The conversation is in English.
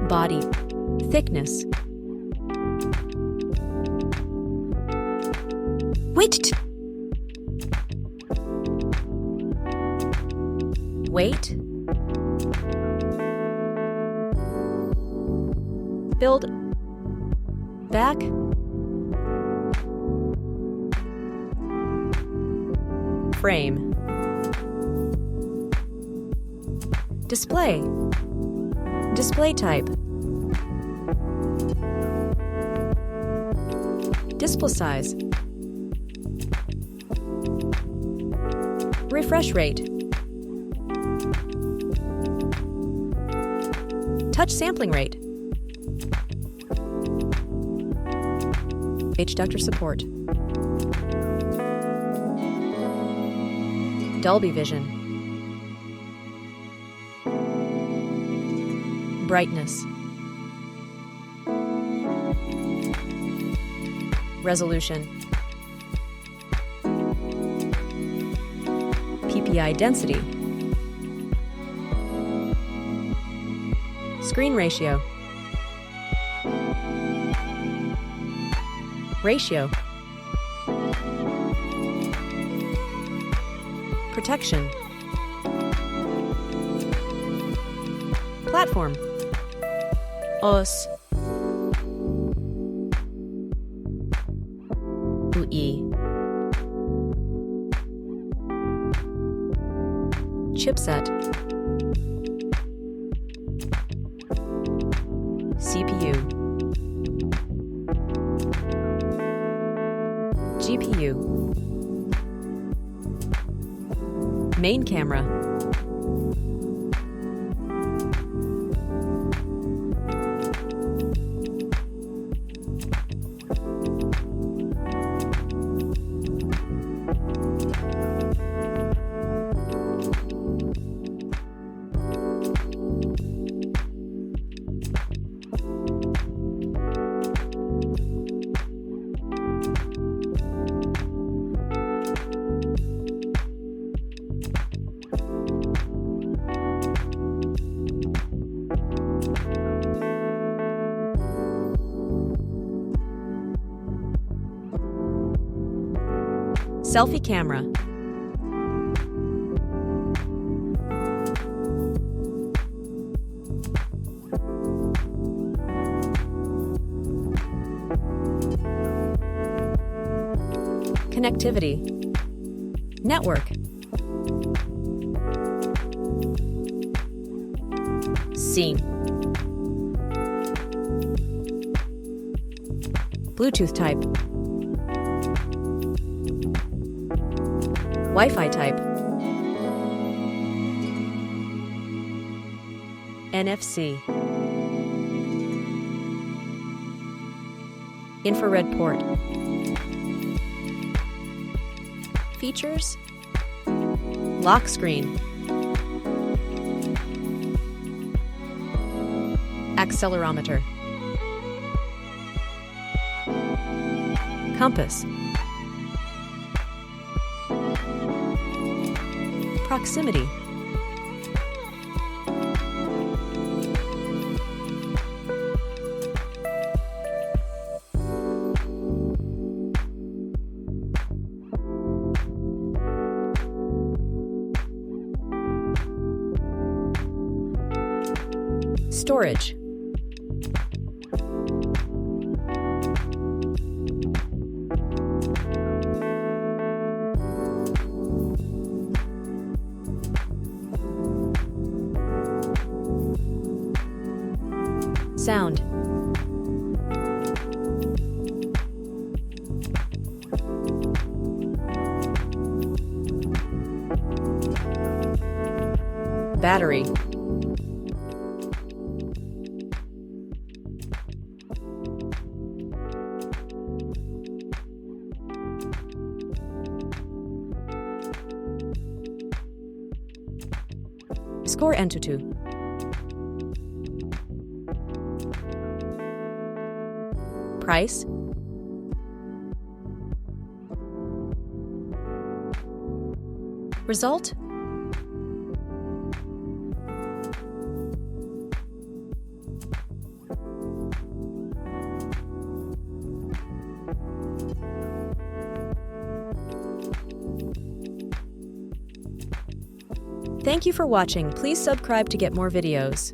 Body. Thickness. Weight. Weight. Build. Back. Frame. Display. Display type. Display size. Refresh rate. Touch sampling rate. H-ductor support. Dolby Vision. Brightness. Resolution. PPI density. Screen ratio. Ratio. Protection. Platform. OS. UI. Chipset. CPU. GPU. Main camera. Selfie camera. Connectivity. Network. Scene. Bluetooth type. Wi-Fi type. NFC. Infrared port. Features. Lock screen. Accelerometer. Compass. Proximity. Storage. Sound. Battery. Score AnTuTu. Price. Result. Thank you for watching. Please subscribe to get more videos.